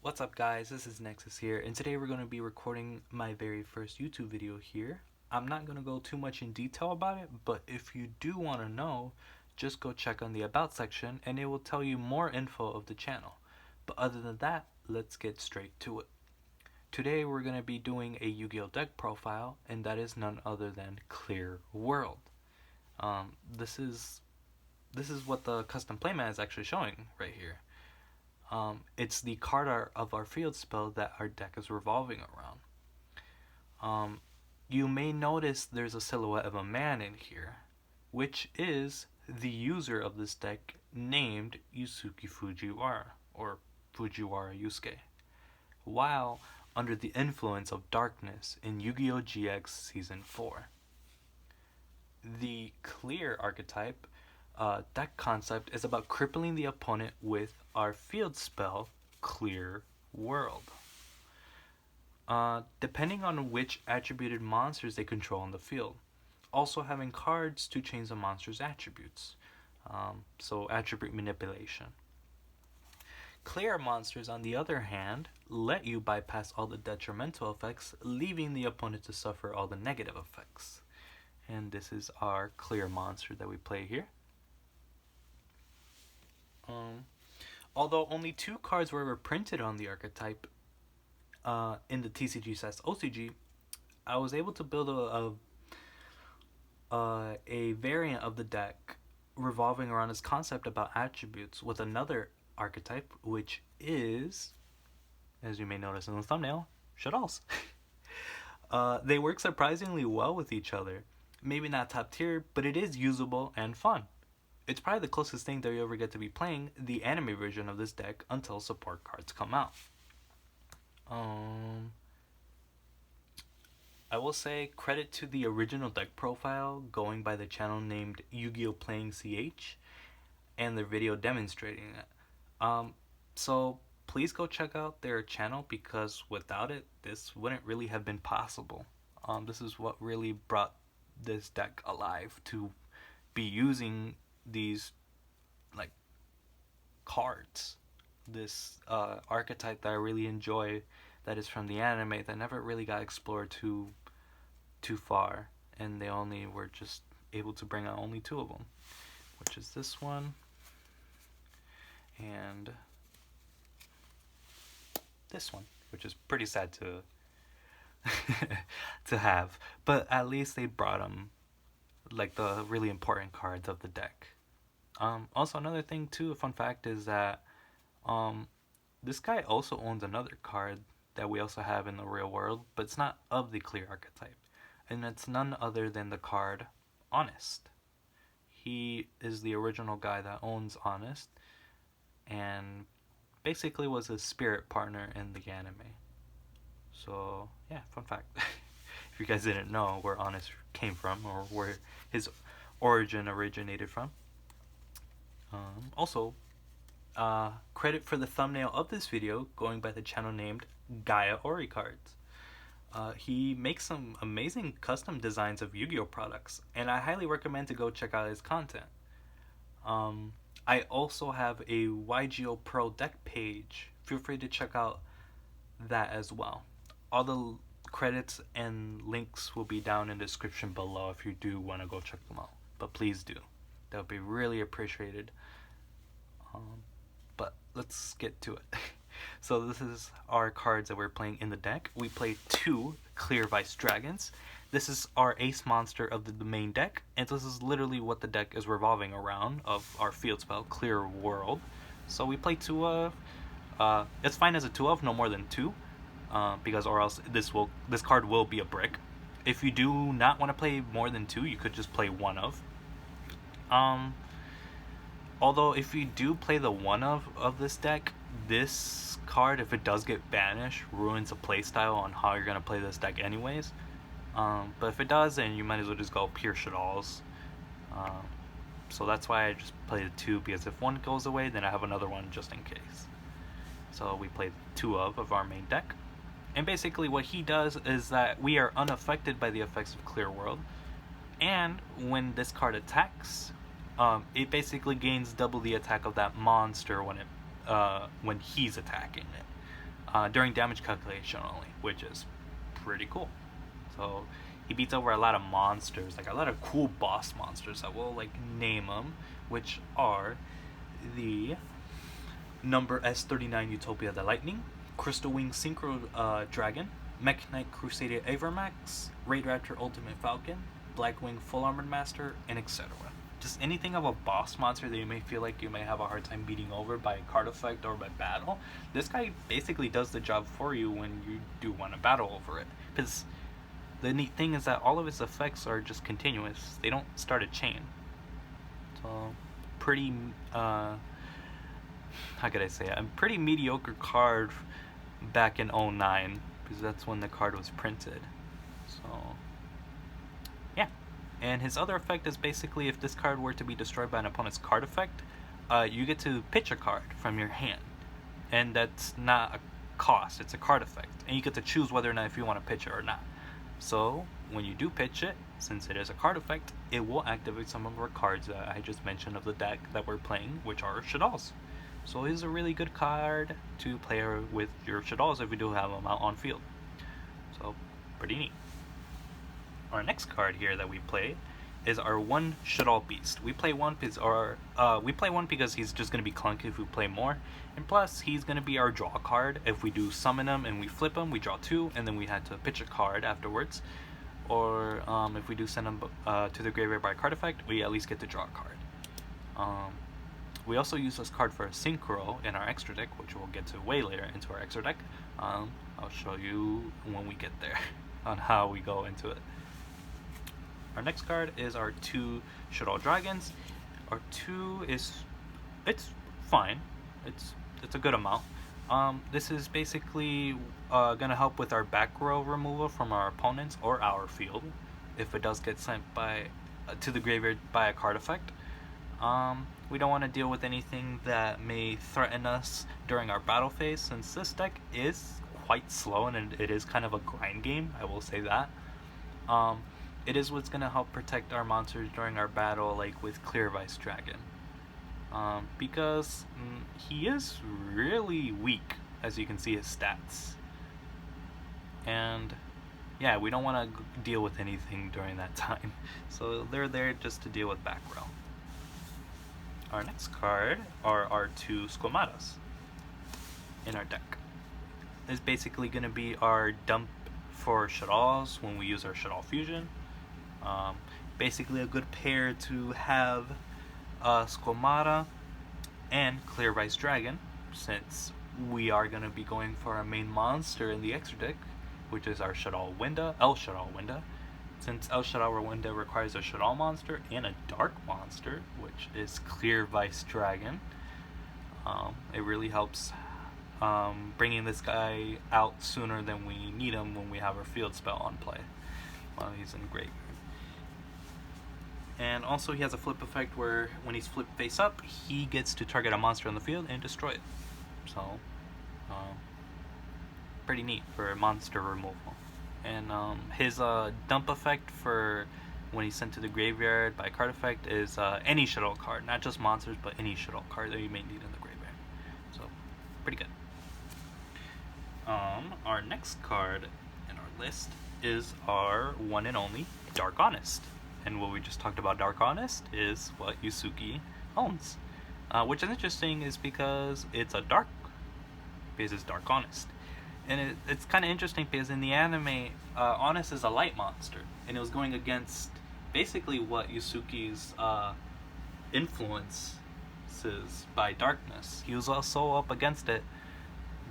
What's up guys, this is Nexus here, and today we're going to be recording my very first YouTube video here. I'm not going to go too much in detail about it, but if you do want to know, just go check on the About section and it will tell you more info of the channel. But other than that, let's get straight to it. Today we're going to be doing a Yu-Gi-Oh deck profile, and that is none other than Clear World. This is what the custom playmat is actually showing right here. It's the card art of our field spell that our deck is revolving around. You may notice there's a silhouette of a man in here, which is the user of this deck named Yusuke Fujiwara, or Fujiwara Yusuke, while under the influence of darkness in Yu-Gi-Oh! GX Season 4. The clear archetype deck concept is about crippling the opponent with our field spell, Clear World. Depending on which attributed monsters they control on the field. Also having cards to change the monster's attributes. So attribute manipulation. Clear monsters, on the other hand, let you bypass all the detrimental effects, leaving the opponent to suffer all the negative effects. And this is our clear monster that we play here. Although only 2 cards were ever printed on the archetype in the TCG sets OCG, I was able to build a variant of the deck revolving around this concept about attributes with another archetype, which is, as you may notice in the thumbnail, Shaddolls. They work surprisingly well with each other. Maybe not top tier, but it is usable and fun. It's probably the closest thing that you ever get to be playing the anime version of this deck until support cards come out. I will say credit to the original deck profile going by the channel named Yu-Gi-Oh! Playing CH and their video demonstrating it. So please go check out their channel, because without it, this wouldn't really have been possible. This is what really brought this deck alive, to be using these like cards, this archetype that I really enjoy, that is from the anime, that never really got explored too far, and they only were just able to bring out only 2 of them, which is this one and this one, which is pretty sad to to have, but at least they brought them like the really important cards of the deck. Also, another thing too, a fun fact is that this guy also owns another card that we also have in the real world, but it's not of the clear archetype, and it's none other than the card Honest. He is the original guy that owns Honest, and basically was a spirit partner in the anime. So yeah, fun fact. If you guys didn't know where Honest came from, or where his origin originated from. Also, credit for the thumbnail of this video going by the channel named Gaia Ori Cards. He makes some amazing custom designs of Yu-Gi-Oh products, and I highly recommend to go check out his content. I also have a Yugioh Pro deck page. Feel free to check out that as well. All the credits and links will be down in the description below if you do want to go check them out. But please do. That would be really appreciated. But let's get to it. So this is our cards that we're playing in the deck. We play 2 Clear Vice Dragons. This is our ace monster of the main deck, and this is literally what the deck is revolving around of our field spell, Clear World. So we play 2 of. It's fine as a 2 of, no more than 2, because or else this card will be a brick. If you do not want to play more than 2, you could just play 1 of. Although if you do play the 1 of this deck, this card, if it does get banished, ruins the playstyle on how you're gonna play this deck anyways. But if it does, then you might as well just go pure Shaddolls. So that's why I just play the 2, because if 1 goes away, then I have another one just in case. So we play 2 of our main deck. And basically what he does is that we are unaffected by the effects of Clear World. And when this card attacks, it basically gains double the attack of that monster when he's attacking it. during damage calculation only, which is pretty cool. So he beats over a lot of monsters, like a lot of cool boss monsters. I will like name them, which are the number S39 Utopia the Lightning, Crystal Wing Synchro Dragon, Mech Knight Crusader Avermax, Raid Raptor Ultimate Falcon, Blackwing Full Armored Master, and etc. Just anything of a boss monster that you may feel like you may have a hard time beating over by card effect or by battle, this guy basically does the job for you when you do want to battle over it. Because the neat thing is that all of his effects are just continuous. They don't start a chain. So, pretty, how could I say it? A pretty mediocre card back in 09, because that's when the card was printed. So, yeah. And his other effect is basically if this card were to be destroyed by an opponent's card effect, you get to pitch a card from your hand. And that's not a cost, it's a card effect. And you get to choose whether or not if you want to pitch it or not. So, when you do pitch it, since it is a card effect, it will activate some of our cards that I just mentioned of the deck that we're playing, which are Shaddolls. So it is a really good card to play with your Shaddolls if you do have them out on field. So, pretty neat. Our next card here that we play is our one Shaddoll Beast. We play one because he's just going to be clunky if we play more, and plus he's going to be our draw card. If we do summon him and we flip him, we draw 2, and then we had to pitch a card afterwards. Or if we do send him to the graveyard by card effect, we at least get to draw a card. We also use this card for a Synchro in our extra deck, which we'll get to way later into our extra deck. I'll show you when we get there on how we go into it. Our next card is our 2 Shaddolls Dragons. Our 2 is, it's fine. It's a good amount. This is basically gonna help with our back row removal from our opponents or our field if it does get sent by to the graveyard by a card effect. We don't want to deal with anything that may threaten us during our battle phase, since this deck is quite slow and it is kind of a grind game, I will say that. It is what's going to help protect our monsters during our battle, like with Clear Vice Dragon. Because he is really weak, as you can see his stats. And yeah, we don't want to deal with anything during that time. So they're there just to deal with back row. Our next card are our 2 Squamatas in our deck. It's basically going to be our dump for Shaddolls when we use our Shaddoll Fusion. Basically a good pair to have Squamata and Clear Vice Dragon, since we are going to be going for our main monster in the extra deck, which is our Shaddoll Winda, El Shaddoll Winda. Since El Shaddoll Winda requires a Shaddoll monster and a dark monster, which is Clear Vice Dragon, it really helps bringing this guy out sooner than we need him when we have our field spell on play while he's in graveyard. And also he has a flip effect where when he's flipped face up, he gets to target a monster on the field and destroy it. So, pretty neat for monster removal. And his dump effect for when he's sent to the graveyard by card effect is any Shaddoll card, not just monsters, but any Shaddoll card that you may need in the graveyard. So, pretty good. Our next card in our list is our one and only Dark Honest. And what we just talked about, Dark Honest, is what Yusuke owns. Which is interesting is because it's a dark, because it's Dark Honest. And it's kind of interesting because in the anime, Honest is a light monster. And it was going against basically what Yusuke's influence is by darkness. He was also up against it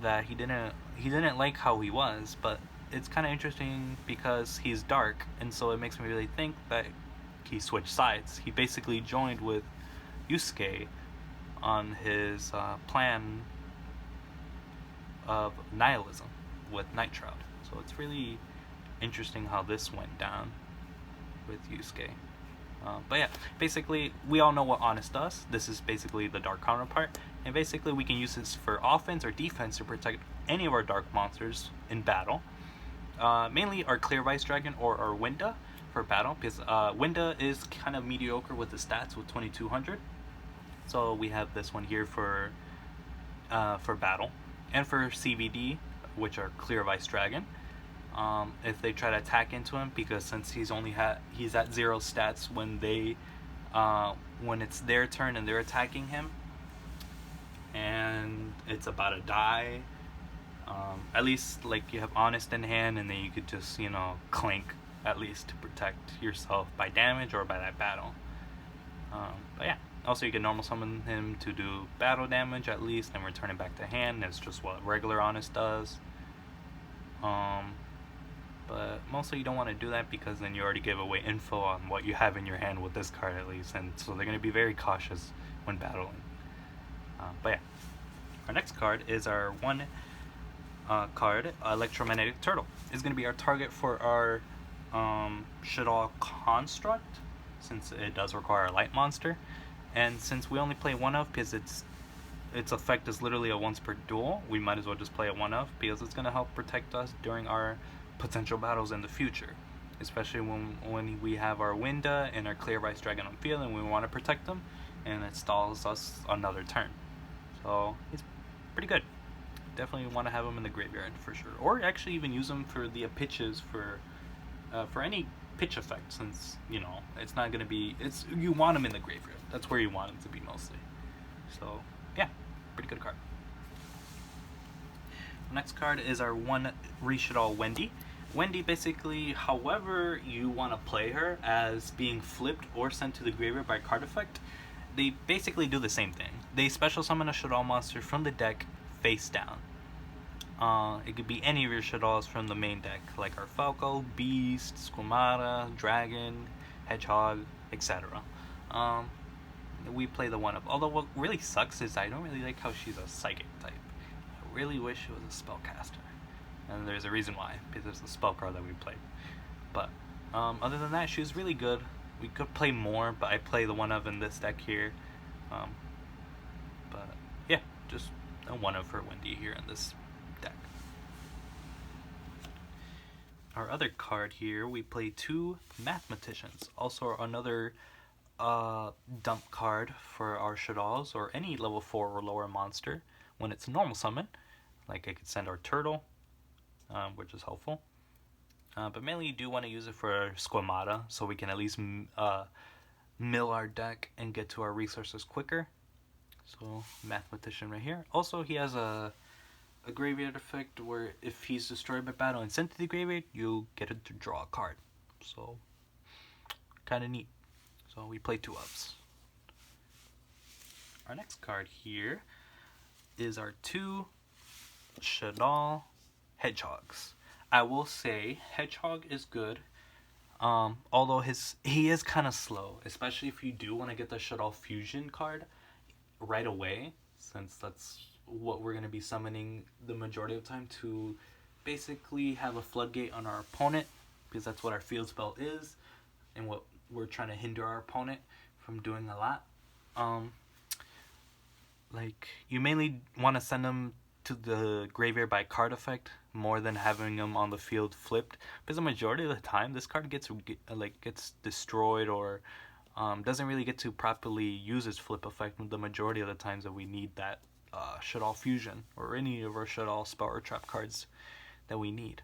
that he didn't like how he was, but it's kind of interesting because he's dark, and so it makes me really think that he switched sides. He basically joined with Yusuke on his plan of nihilism with Night Shroud. So it's really interesting how this went down with Yusuke. But yeah, basically we all know what Honest does. This is basically the dark counterpart, and basically we can use this for offense or defense to protect any of our dark monsters in battle. Mainly our Clear Vice Dragon or our Winda for battle, because Winda is kind of mediocre with the stats with 2200. So we have this one here for battle. And for CVD, which are Clear of Ice Dragon. If they try to attack into him, because since he's at 0 stats when it's their turn and they're attacking him, and it's about to die. At least like you have Honest in hand, and then you could just clink at least to protect yourself by damage or by that battle. But yeah, also you can normal summon him to do battle damage at least, and return it back to hand. It's just what regular Honest does. But mostly you don't want to do that, because then you already give away info on what you have in your hand with this card at least, and so they're going to be very cautious when battling. But yeah, our next card is our one card, Electromagnetic Turtle. It's going to be our target for our Shaddoll construct, since it does require a light monster, and since we only play one of, because its effect is literally a once per duel, we might as well just play a one of, because it's going to help protect us during our potential battles in the future, especially when we have our Winda and our Clear Ice Dragon on field and we want to protect them, and it stalls us another turn. So it's pretty good. Definitely want to have them in the graveyard for sure, or actually even use them for the pitches for any pitch effect, since it's not gonna be, you want them in the graveyard. That's where you want them to be mostly. So yeah, pretty good card. Next card is our one Shaddoll Wendy. Wendy, basically, however you want to play her, as being flipped or sent to the graveyard by card effect, they basically do the same thing. They special summon a Shaddoll monster from the deck face down. It could be any of your Shaddolls from the main deck, like our Falco, Beast, Squamata, Dragon, Hedgehog, etc. We play the one of. Although what really sucks is I don't really like how she's a psychic type. I really wish it was a spellcaster, and there's a reason why, because it's the spell card that we played. But other than that, she's really good. We could play more, but I play the one of in this deck here. But yeah, just a one of for Wendy here in this deck. Our other card here, we play two Mathematicians. Also another dump card for our Shaddolls, or any level 4 or lower monster when it's a normal summon. Like I could send our Turtle, which is helpful. But mainly you do want to use it for Squamata, so we can at least mill our deck and get to our resources quicker. So Mathematician right here. Also he has a graveyard effect where if he's destroyed by battle and sent to the graveyard, you get it to draw a card. So kind of neat. So we play 2 ups. Our next card here is our 2 Shaddoll Hedgehogs. I will say Hedgehog is good, although he is kind of slow, especially if you do want to get the Shaddoll Fusion card right away, since that's what we're going to be summoning the majority of the time to basically have a floodgate on our opponent, because that's what our field spell is and what we're trying to hinder our opponent from doing a lot. Like, you mainly want to send them to the graveyard by card effect more than having them on the field flipped, because the majority of the time this card gets destroyed or doesn't really get to properly use its flip effect the majority of the times that we need that Shaddoll Fusion or any of our Shaddoll spell or trap cards that we need.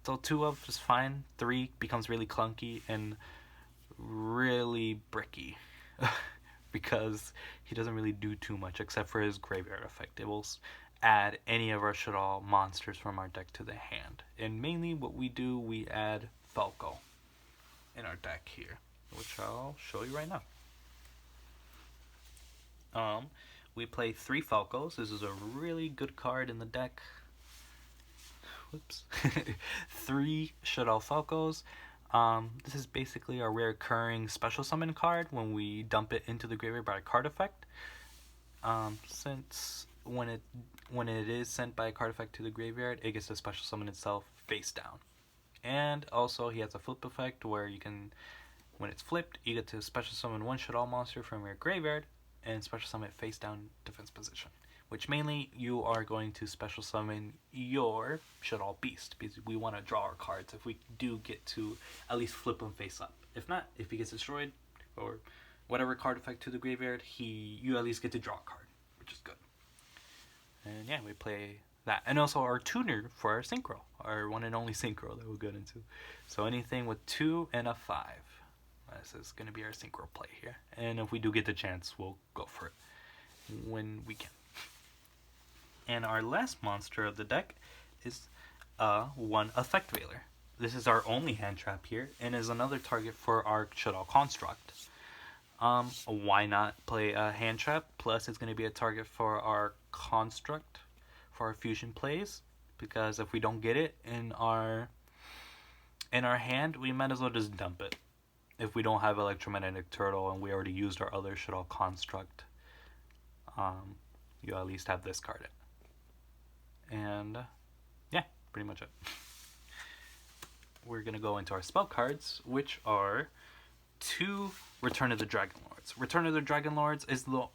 So 2 of is fine. 3 becomes really clunky and really bricky because he doesn't really do too much except for his graveyard effect. It will add any of our Shaddoll monsters from our deck to the hand, and mainly what we do, we add Falco in our deck here, which I'll show you right now. We play 3 Falcos. This is a really good card in the deck. Whoops. 3 Shaddoll Falcos. This is basically our recurring special summon card when we dump it into the graveyard by a card effect. Since when it is sent by a card effect to the graveyard, it gets to special summon itself face down. And also he has a flip effect where you can, when it's flipped, you get to special summon 1 Shaddoll monster from your graveyard and special summon it face down defense position, which mainly you are going to special summon your Shaddoll Beast, because we want to draw our cards if we do get to at least flip them face up. If not, if he gets destroyed or whatever card effect to the graveyard, you at least get to draw a card, which is good. And yeah, we play that. And also our tuner for our synchro, our one and only synchro that we'll get into. So anything with 2 and a 5. This is going to be our synchro play here. And if we do get the chance, we'll go for it when we can. And our last monster of the deck is one Effect Veiler. This is our only hand trap here, and is another target for our Shaddoll construct. Why not play a hand trap? Plus, it's going to be a target for our construct, for our fusion plays, because if we don't get it in our hand, we might as well just dump it. If we don't have Electromagnetic Turtle and we already used our other Shaddoll construct, you at least have this card. And yeah, pretty much it. We're gonna go into our spell cards, which are 2 Return of the Dragon Lords. Return of the Dragon Lords it's the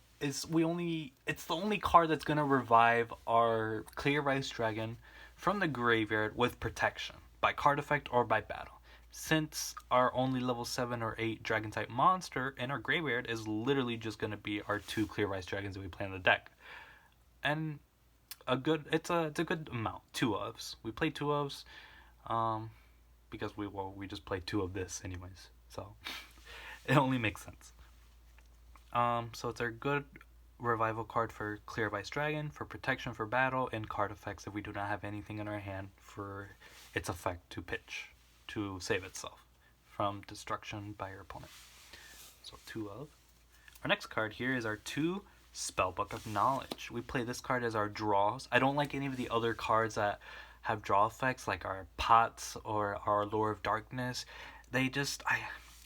only card that's gonna revive our Clear Ice Dragon from the graveyard with protection by card effect or by battle. Since our only level 7 or 8 dragon type monster in our graveyard is literally just gonna be our 2 Clear Ice Dragons that we play in the deck, and it's a good amount. 2 ofs. We play 2 ofs, because we just play 2 of this anyways, so it only makes sense. So it's our good revival card for Clear Ice Dragon, for protection for battle, and card effects if we do not have anything in our hand for its effect to pitch, to save itself from destruction by your opponent. So 2 of. Our next card here is our 2 Spellbook of Knowledge. We play this card as our draws. I don't like any of the other cards that have draw effects, like our Pots or our Lure of Darkness. They just,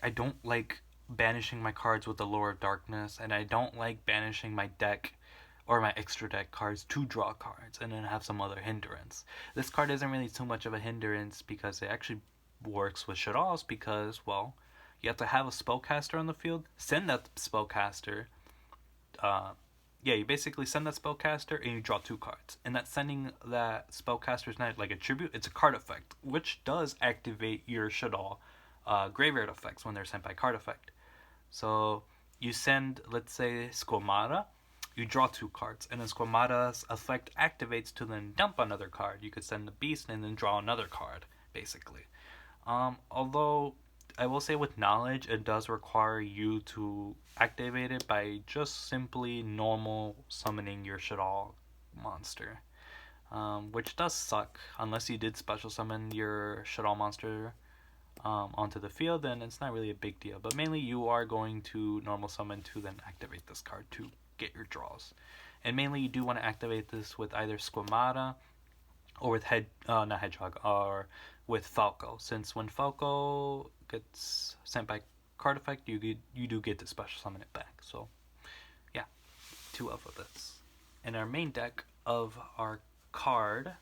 I don't like banishing my cards with the Lure of Darkness, and I don't like banishing my deck or my extra deck cards to draw cards and then have some other hindrance. This card isn't really too much of a hindrance because it actually works with Shaddolls, because, well, you have to have a spellcaster on the field, send that spellcaster, you basically send that spellcaster and you draw 2 cards. And that sending that spellcaster's not like a tribute, it's a card effect, which does activate your Shaddoll graveyard effects when they're sent by card effect. So you send, let's say, Squamata, you draw 2 cards, and then Squamata's effect activates to then dump another card. You could send the Beast and then draw another card, basically. Although I will say with Knowledge, it does require you to activate it by just simply normal summoning your Shaddoll monster, which does suck. Unless you did special summon your Shaddoll monster onto the field, then it's not really a big deal. But mainly you are going to normal summon to then activate this card to get your draws. And mainly you do want to activate this with either Squamata or with not Hedgehog, or with Falco, since when Falco gets sent by card effect, you do get to special summon it back. So yeah, 2 of this. And our main deck of our card,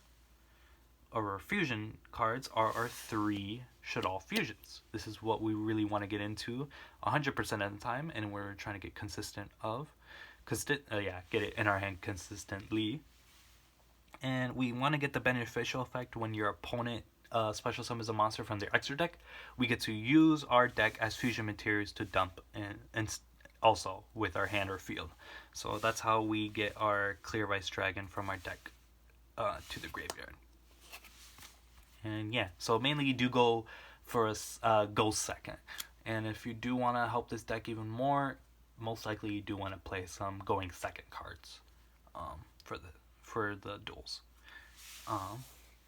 or our fusion cards, are our 3 Shaddoll fusions. This is what we really want to get into 100% of the time, and we're trying to get consistent of, get it in our hand consistently. And we want to get the beneficial effect when your opponent special summons a monster from their extra deck. We get to use our deck as fusion materials to dump, and also with our hand or field. So that's how we get our Clear Ice Dragon from our deck to the graveyard. And yeah, so mainly you do go for a go second. And if you do want to help this deck even more, most likely you do want to play some going second cards for the duels.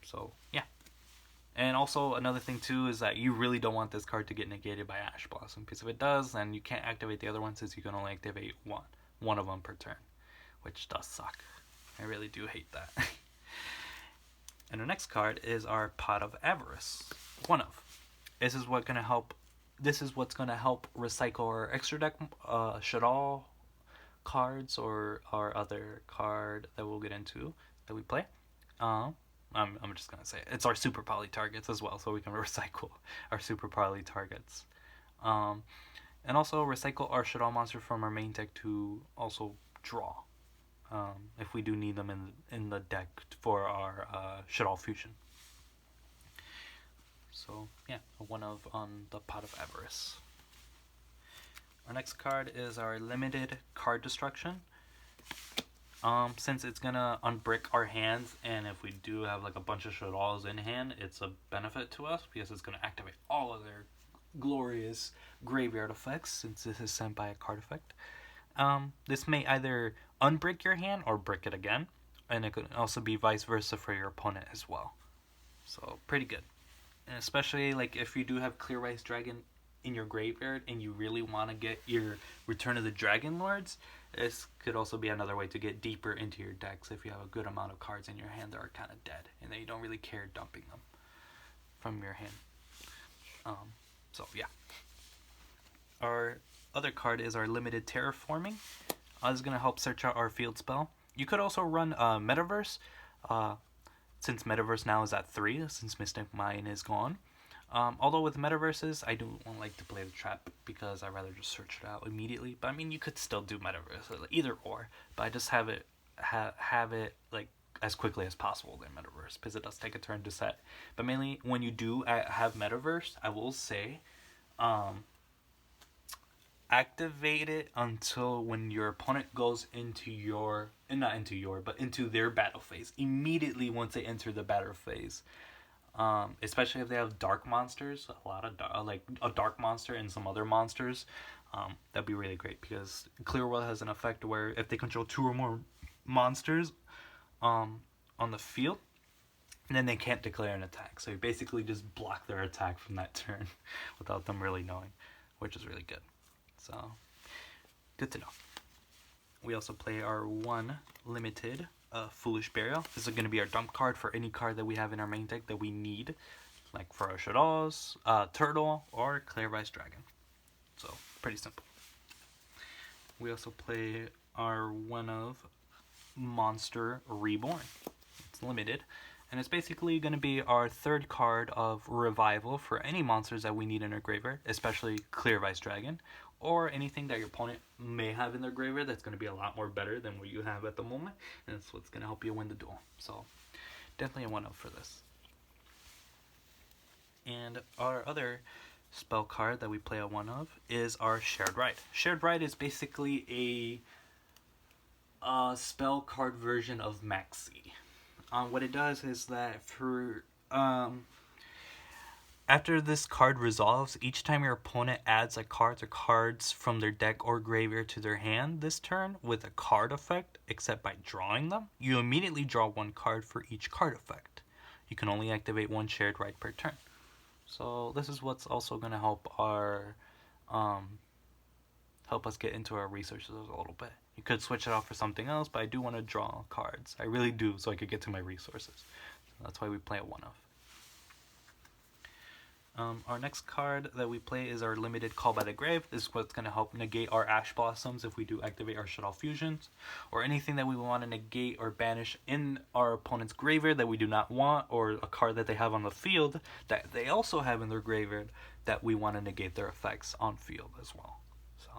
So yeah. And also another thing too is that you really don't want this card to get negated by Ash Blossom, because if it does, then you can't activate the other one, since you can only activate one of them per turn, which does suck. I really do hate that. And our next card is our Pot of Avarice. 1 of. This is what's gonna help recycle our extra deck Shaddoll cards, or our other card that we'll get into that we play. I'm just gonna say it. It's our super poly targets as well, so we can recycle our super poly targets, and also recycle our Shaddoll monster from our main deck to also draw, if we do need them in the deck for our Shaddoll fusion. So yeah, 1 of on the Pot of Avarice. Our next card is our limited card destruction. Since it's gonna unbrick our hands, and if we do have like a bunch of Shadolls in hand, it's a benefit to us because it's gonna activate all of their glorious graveyard effects since this is sent by a card effect. This may either unbrick your hand or brick it again, and it could also be vice versa for your opponent as well. So pretty good, and especially like if you do have Clear Rice Dragon in your graveyard and you really want to get your Return of the Dragon Lords, this could also be another way to get deeper into your decks if you have a good amount of cards in your hand that are kind of dead and then you don't really care dumping them from your hand. So yeah. Our other card is our limited terraforming. This is going to help search out our field spell. You could also run Metaverse, since Metaverse now is at 3, since Mystic Mine is gone. Although with Metaverses, I don't like to play the trap because I'd rather just search it out immediately. But I mean, you could still do Metaverse, either or. But I just have it have it like as quickly as possible in Metaverse because it does take a turn to set. But mainly when you do have Metaverse, I will say, activate it until when your opponent goes into your, not into your, but into their battle phase. Immediately once they enter the battle phase. Especially if they have dark monsters, a lot of like a dark monster and some other monsters, that'd be really great because Clear World has an effect where if they control 2 or more monsters on the field, then they can't declare an attack. So you basically just block their attack from that turn without them really knowing, which is really good. So good to know. We also play our 1 limited Foolish Burial. This is going to be our dump card for any card that we have in our main deck that we need, like for our Shaddolls, Turtle, or Clear Rice Dragon. So pretty simple. We also play our 1 of Monster Reborn. It's limited, and it's basically going to be our 3rd card of revival for any monsters that we need in our graveyard, especially Clear Rice Dragon, or anything that your opponent may have in their graveyard that's going to be a lot more better than what you have at the moment, and that's what's going to help you win the duel. So definitely a 1-0 for this. And our other spell card that we play a 1 of is our Shared Ride. Shared Ride is basically a spell card version of Maxi. What it does is that for after this card resolves, each time your opponent adds a card or cards from their deck or graveyard to their hand this turn with a card effect, except by drawing them, you immediately draw 1 card for each card effect. You can only activate 1 Shared Ride per turn. So this is what's also going to help our help us get into our resources a little bit. You could switch it out for something else, but I do want to draw cards. I really do, so I could get to my resources. So that's why we play a 1 of. Our next card that we play is our limited Call by the Grave. This is what's going to help negate our Ash Blossoms if we do activate our Shaddoll Fusions, or anything that we want to negate or banish in our opponent's graveyard that we do not want, or a card that they have on the field that they also have in their graveyard that we want to negate their effects on field as well. So,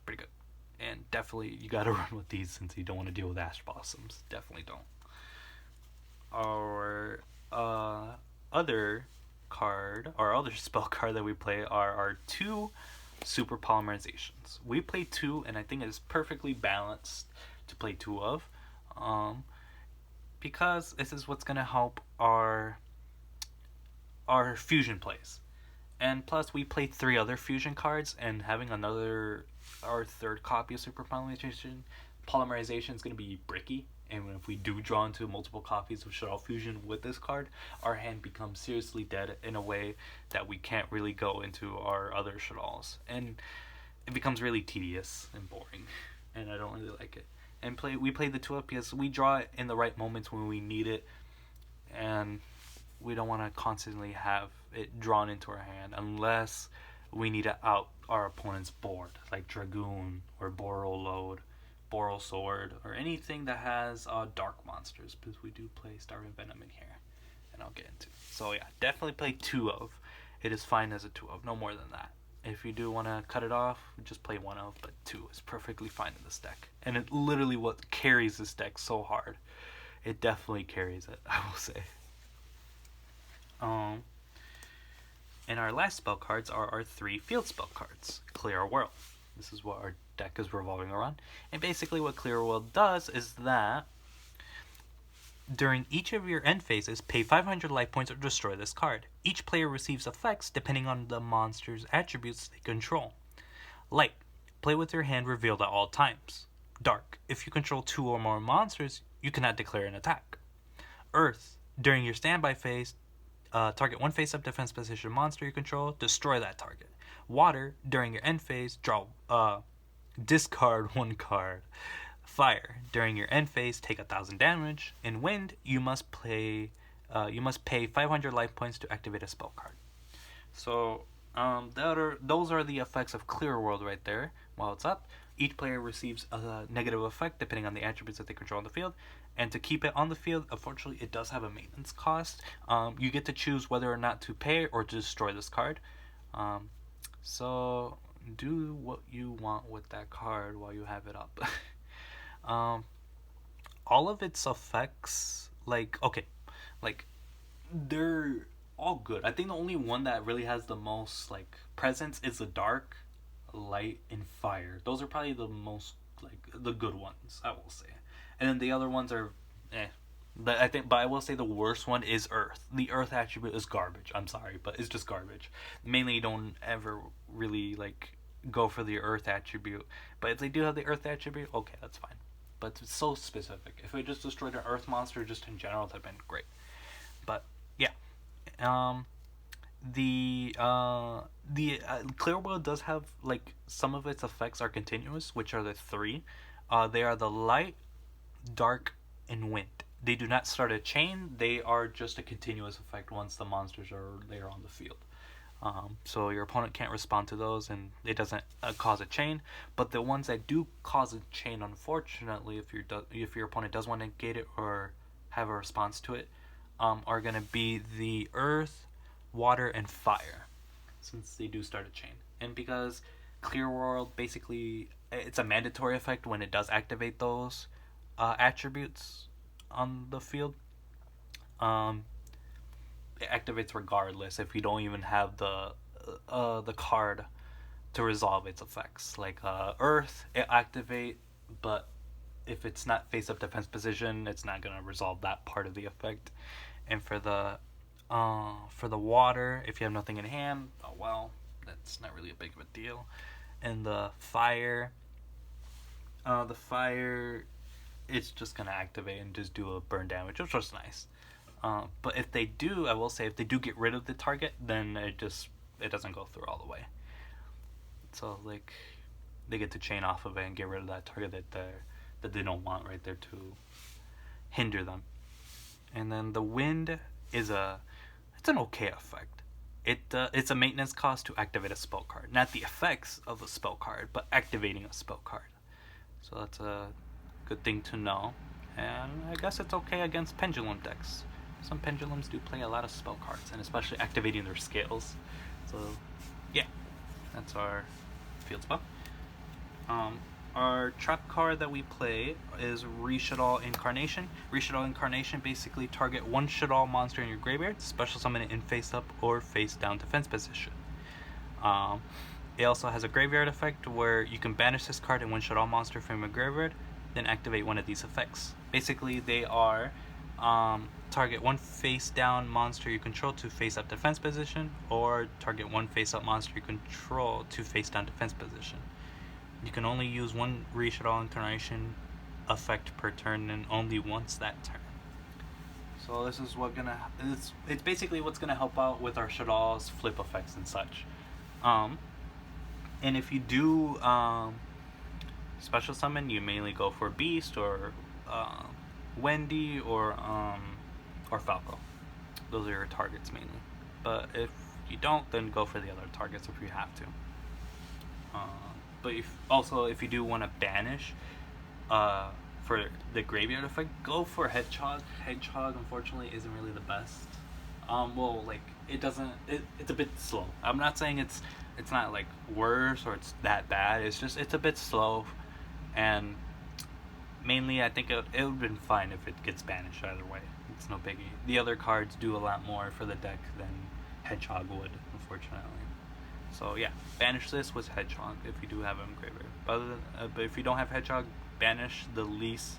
pretty good. And definitely you got to run with these since you don't want to deal with Ash Blossoms. Definitely don't. Our other spell card that we play are our 2 super polymerizations. We play 2, and I think it is perfectly balanced to play 2 of, because this is what's going to help our fusion plays. And plus we play 3 other fusion cards, and having our 3rd copy of super polymerization is going to be bricky. And if we do draw into multiple copies of Shaddoll Fusion with this card, our hand becomes seriously dead in a way that we can't really go into our other Shaddolls. And it becomes really tedious and boring, and I don't really like it. And we play the 2 up because we draw it in the right moments when we need it, and we don't want to constantly have it drawn into our hand unless we need to out our opponent's board, like Dragoon or Boral Sword, or anything that has dark monsters, because we do play Starving Venom in here, and I'll get into it. So yeah, definitely play 2 of. It is fine as a 2 of, no more than that. If you do want to cut it off, just play 1 of, but 2 is perfectly fine in this deck. And it literally what carries this deck so hard. It definitely carries it, I will say. And our last spell cards are our 3 field spell cards. Clear World. This is what our deck is revolving around. And basically what Clear World does is that during each of your end phases, pay 500 life points or destroy this card. Each player receives effects depending on the monster's attributes they control. Light, play with your hand revealed at all times. Dark, if you control 2 or more monsters, you cannot declare an attack. Earth, during your standby phase, target one face-up defense position monster you control, destroy that target. Water, during your end phase, discard 1 card. Fire, during your end phase, take 1,000 damage. In Wind, you must pay 500 life points to activate a spell card. So those are the effects of Clear World right there. While it's up, each player receives a negative effect depending on the attributes that they control on the field. And to keep it on the field, unfortunately, it does have a maintenance cost. You get to choose whether or not to pay or to destroy this card. So do what you want with that card while you have it up. All of its effects, they're all good. I think the only one that really has the most presence is the dark, light, and fire. Those are probably the most the good ones, I will say. And then the other ones are But I will say the worst one is Earth. The Earth attribute is garbage. I'm sorry, but it's just garbage. Mainly don't ever really go for the Earth attribute. But if they do have the Earth attribute, okay, that's fine. But it's so specific. If we just destroyed an Earth monster just in general, that'd been great. But yeah, the Clear World does have some of its effects are continuous, which are the 3. They are the light, dark, and wind. They do not start a chain. They are just a continuous effect once the monsters are there on the field. So your opponent can't respond to those, and it doesn't cause a chain. But the ones that do cause a chain, unfortunately, if your opponent does want to negate it or have a response to it, are going to be the earth, water, and fire, since they do start a chain. And because Clear World, basically, it's a mandatory effect when it does activate those attributes on the field. It activates regardless if you don't even have the card to resolve its effects. Earth, it activate, but if it's not face-up defense position, it's not gonna resolve that part of the effect. And for the water, if you have nothing in hand, oh well, that's not really a big of a deal. And the fire, it's just gonna activate and just do a burn damage, which was nice. But if they do, I will say, if they do get rid of the target, then it doesn't go through all the way. So they get to chain off of it and get rid of that target that they don't want right there to hinder them. And then the wind it's an okay effect. It's a maintenance cost to activate a spell card, not the effects of a spell card, but activating a spell card. So that's a good thing to know. And I guess it's okay against pendulum decks. Some pendulums do play a lot of spell cards, and especially activating their scales. So yeah, that's our field spell. Our trap card that we play is Shaddoll Incarnation. Shaddoll Incarnation basically target one Shaddoll monster in your graveyard, special summon it in face up or face down defense position. It also has a graveyard effect where you can banish this card and one Shaddoll monster from your graveyard, then activate one of these effects. Basically, they are target one face down monster you control to face up defense position, or target one face up monster you control to face down defense position. You can only use one Shaddoll Incarnation effect per turn, and only once that turn. So this is it's basically what's gonna help out with our Shaddolls flip effects and such. And if you do special summon, you mainly go for Beast or Wendy or Falco. Those are your targets mainly. But if you don't, then go for the other targets if you have to. But if you do want to banish for the graveyard effect, go for Hedgehog. Hedgehog, unfortunately, isn't really the best. It's a bit slow. I'm not saying it's not worse or it's that bad. It's a bit slow, and mainly I think it would have been fine if it gets banished either way. It's no biggie. The other cards do a lot more for the deck than Hedgehog would, unfortunately. So yeah, banish this with Hedgehog if you do have him in graveyard. But if you don't have Hedgehog, banish the least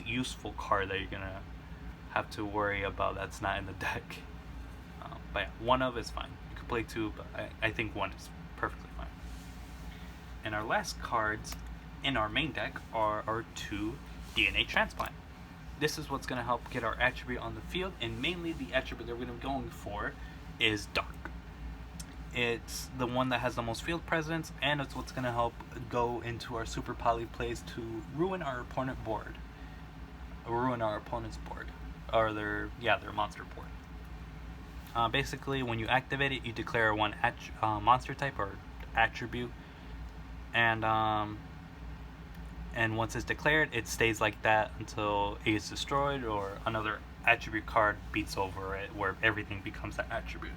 useful card that you're gonna have to worry about that's not in the deck. But yeah, one of is fine. You can play two, but I think one is perfectly fine. And our last cards in our main deck are our two DNA Transplant. This is what's going to help get our attribute on the field, and mainly the attribute that we're going to be going for is Dark. It's the one that has the most field presence, and it's what's going to help go into our super poly plays to ruin our opponent's board. Or their monster board. Basically, when you activate it, you declare one monster type or attribute, and once it's declared, it stays like that until it gets destroyed or another attribute card beats over it, where everything becomes that attribute.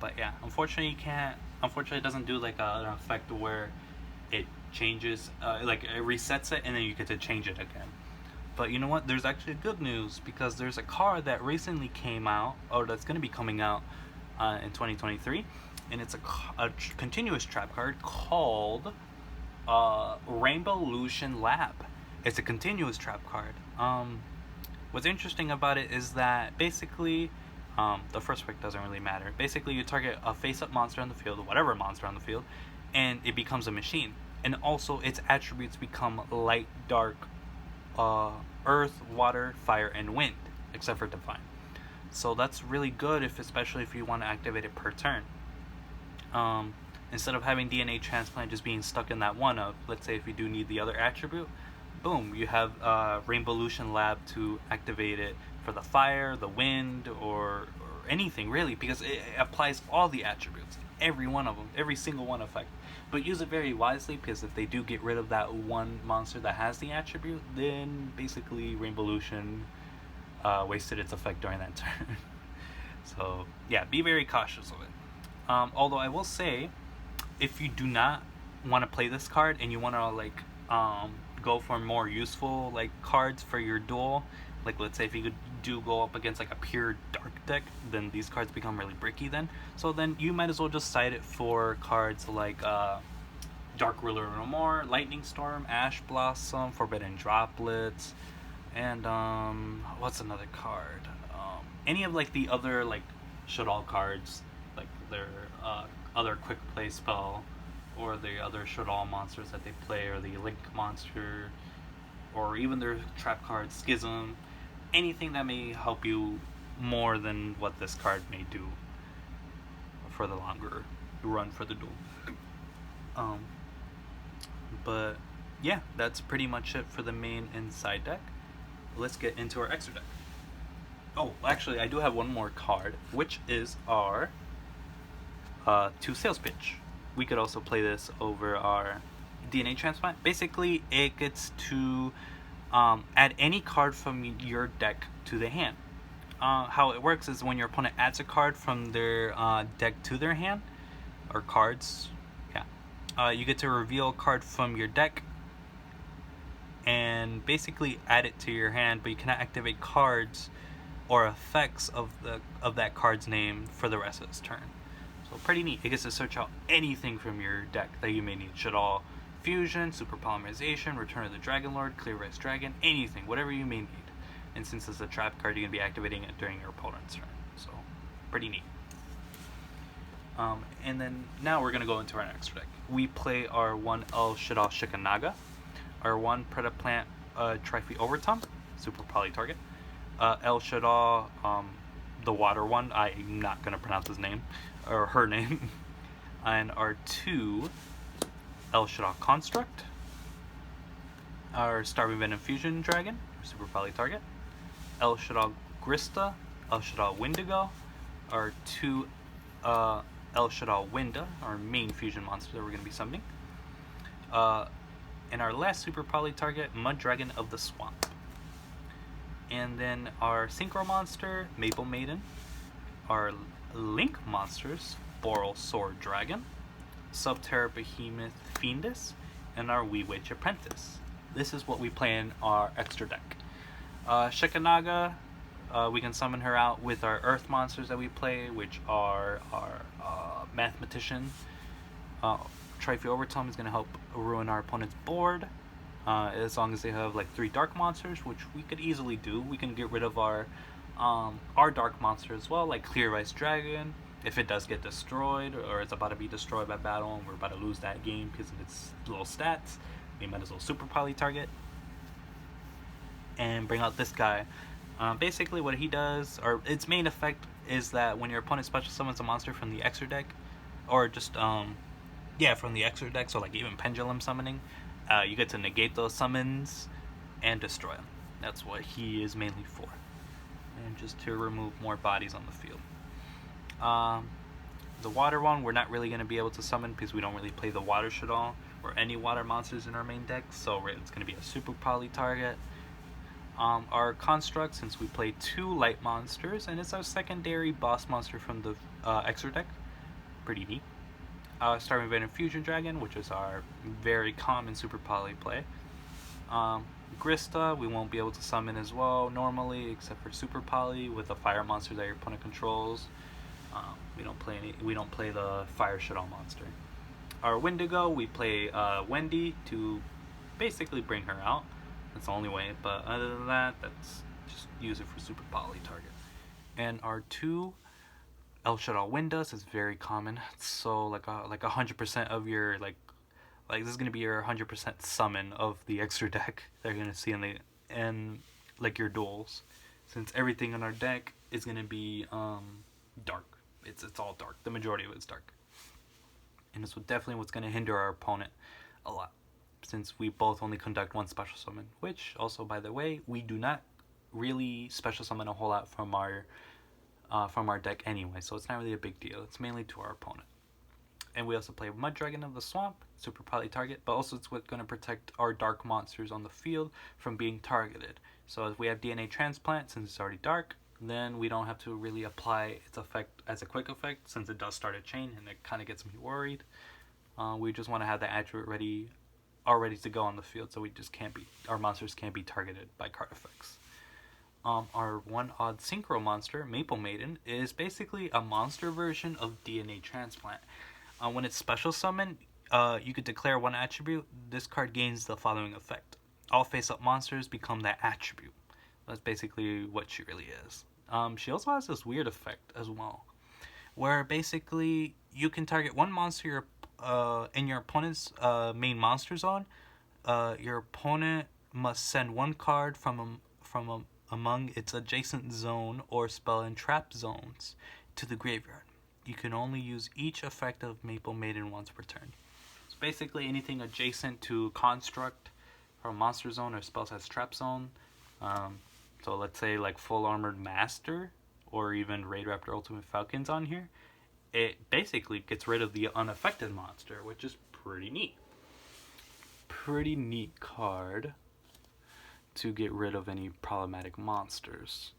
But yeah, unfortunately it doesn't do like an effect where it changes, like it resets it and then you get to change it again. But you know what? There's actually good news, because there's a card that recently came out, or that's going to be coming out in 2023, and it's a continuous trap card called Rainbowlution Lab. It's a continuous trap card. What's interesting about it is that basically, the first pick doesn't really matter. Basically, you target a face-up monster on the field, whatever monster on the field, and it becomes a machine. And also, its attributes become light, dark, earth, water, fire, and wind, except for divine. So that's really good, especially if you want to activate it per turn. Instead of having DNA Transplant just being stuck in that one of, let's say if you do need the other attribute, boom, you have Rainbowlution Lab to activate it for the fire, the wind, or anything really, because it applies all the attributes, every one of them, every single one effect. But use it very wisely, because if they do get rid of that one monster that has the attribute, then basically Rainbowlution wasted its effect during that turn. So yeah, be very cautious of it. Although I will say, if you do not want to play this card and you want to go for more useful cards for your duel, like let's say if you do go up against a pure dark deck, then these cards become really bricky then. So then you might as well just side it for cards like Dark Ruler No More, Lightning Storm, Ash Blossom, Forbidden Droplets, and what's another card? Any of the other Shaddoll cards, like their other quick play spell, or the other Shaddoll monsters that they play, or the Link monster, or even their trap card Schism. Anything that may help you more than what this card may do for the longer run for the duel. But yeah, that's pretty much it for the main and side deck. Let's get into our extra deck. Oh, actually, I do have one more card, which is our 2 Sales Pitch. We could also play this over our DNA Transplant. Basically, it gets to add any card from your deck to the hand. How it works is when your opponent adds a card from their deck to their hand, or cards, you get to reveal a card from your deck and basically add it to your hand, but you cannot activate cards or effects of that card's name for the rest of its turn. So pretty neat. It gets to search out anything from your deck that you may need. Shaddoll Fusion, Super Polymerization, Return of the Dragon Lord, Clear Rise Dragon, anything, whatever you may need. And since it's a trap card, you're going to be activating it during your opponent's turn. So, pretty neat. And then now we're going to go into our next deck. We play our 1 El Shaddoll Shikanaga, our 1 Predaplant Trifle Overtom, Super Poly target, El Shaddoll, the water one, I'm not going to pronounce his name, or her name, and our 2 El Shaddoll Construct, our Starving Venom Fusion Dragon, Super Poly target, El Shaddoll Grista, El Shaddoll Windigo, our 2 El Shaddoll Winda, our main fusion monster that we're going to be summoning, and our last Super Poly target, Mud Dragon of the Swamp. And then our Synchro monster, Maple Maiden, our Link monsters, Boral Sword Dragon, Subterra Behemoth Fiendus, and our Wee Witch Apprentice. This is what we play in our extra deck. Shikanaga, we can summon her out with our Earth monsters that we play, which are our Mathematician. Trifie Overtime is going to help ruin our opponent's board. As long as they have like 3 dark monsters, which we could easily do. We can get rid of our dark monster as well, like Clear Ice Dragon. If it does get destroyed, or it's about to be destroyed by battle, and we're about to lose that game because of its low stats, we might as well super poly target and bring out this guy. Basically what he does, or its main effect, is that when your opponent special summons a monster from the extra deck, or just from the extra deck, so like even pendulum summoning, you get to negate those summons and destroy them. That's what he is mainly for, and just to remove more bodies on the field. The water one, we're not really going to be able to summon because we don't really play the water Shaddoll or any water monsters in our main deck, so it's going to be a super poly target. Our construct, since we play 2 light monsters, and it's our secondary boss monster from the extra deck, pretty neat. Starving Venom Fusion Dragon, which is our very common super poly play. Grista, we won't be able to summon as well normally, except for super poly with the fire monster that your opponent controls. We don't play the fire Shaddoll monster. Our Wendigo, we play Wendy to basically bring her out. That's the only way, but other than that, that's just use it for super poly target. And our 2 El Shaddoll Windows is very common. So like 100% of your like this is gonna be your 100% summon of the extra deck that you're gonna see in like your duels, since everything in our deck is gonna be dark. It's all dark. The majority of it's dark, and it's definitely what's gonna hinder our opponent a lot, since we both only conduct 1 special summon. Which also, by the way, we do not really special summon a whole lot from our deck anyway, so it's not really a big deal. It's mainly to our opponent. And we also play Mud Dragon of the Swamp, super poly target, but also it's what's going to protect our dark monsters on the field from being targeted. So if we have DNA Transplant, since it's already dark, then we don't have to really apply its effect as a quick effect, since it does start a chain, and it kind of gets me worried. We just want to have the attribute ready to go on the field, so our monsters can't be targeted by card effects. Our 1 odd synchro monster, Maple Maiden, is basically a monster version of DNA Transplant. When it's special summoned, you could declare 1 attribute. This card gains the following effect: all face-up monsters become that attribute. That's basically what she really is. She also has this weird effect as well, where basically you can target 1 monster in your opponent's main monster zone. Your opponent must send 1 card from among its adjacent zone or spell and trap zones to the graveyard. You can only use each effect of Maple Maiden once per turn. So basically anything adjacent to construct or monster zone or spells as trap zone. So let's say like Full Armored Master or even Raid Raptor Ultimate Falcons on here. It basically gets rid of the unaffected monster, which is pretty neat. Pretty neat card to get rid of any problematic monsters,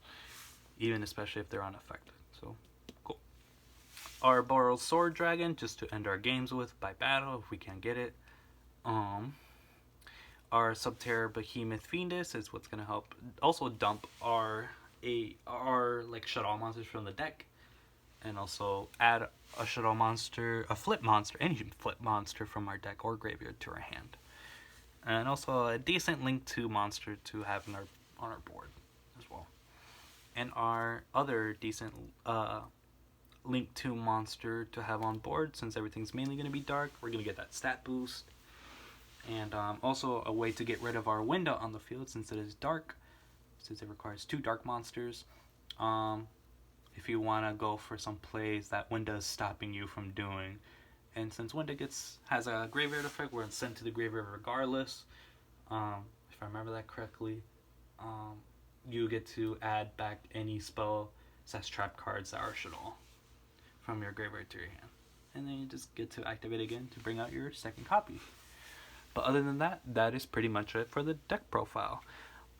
even especially if they're unaffected. So cool. Our Boral Sword Dragon, just to end our games with by battle if we can't get it. Our Subterra Behemoth Fiendus is what's gonna help also dump our like Shaddoll monsters from the deck, and also add a Shaddoll monster, a flip monster, any flip monster from our deck or graveyard to our hand. And also a decent Link 2 monster to have on our board as well. And our other decent Link 2 monster to have on board, since everything's mainly going to be dark, we're going to get that stat boost. And also a way to get rid of our window on the field, since it is dark, since it requires 2 dark monsters. If you want to go for some plays that window is stopping you from doing. And since Winda has a graveyard effect, we're sent to the graveyard regardless. If I remember that correctly, you get to add back any spell / trap cards that are Shaddoll from your graveyard to your hand. And then you just get to activate again to bring out your second copy. But other than that, that is pretty much it for the deck profile.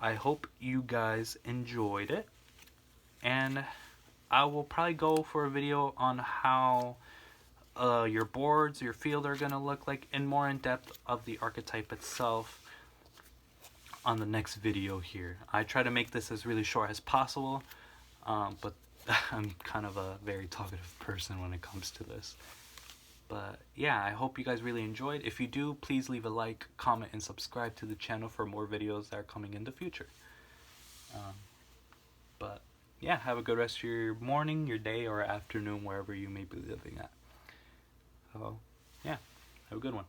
I hope you guys enjoyed it. And I will probably go for a video on how your boards, your field are going to look like in more in depth of the archetype itself on the next video here. I try to make this as really short as possible, But I'm kind of a very talkative person when it comes to this. But yeah, I hope you guys really enjoyed. If you do, please leave a like, comment, and subscribe to the channel for more videos that are coming in the future. But yeah, have a good rest of your morning, your day, or afternoon, wherever you may be living at. So yeah, have a good one.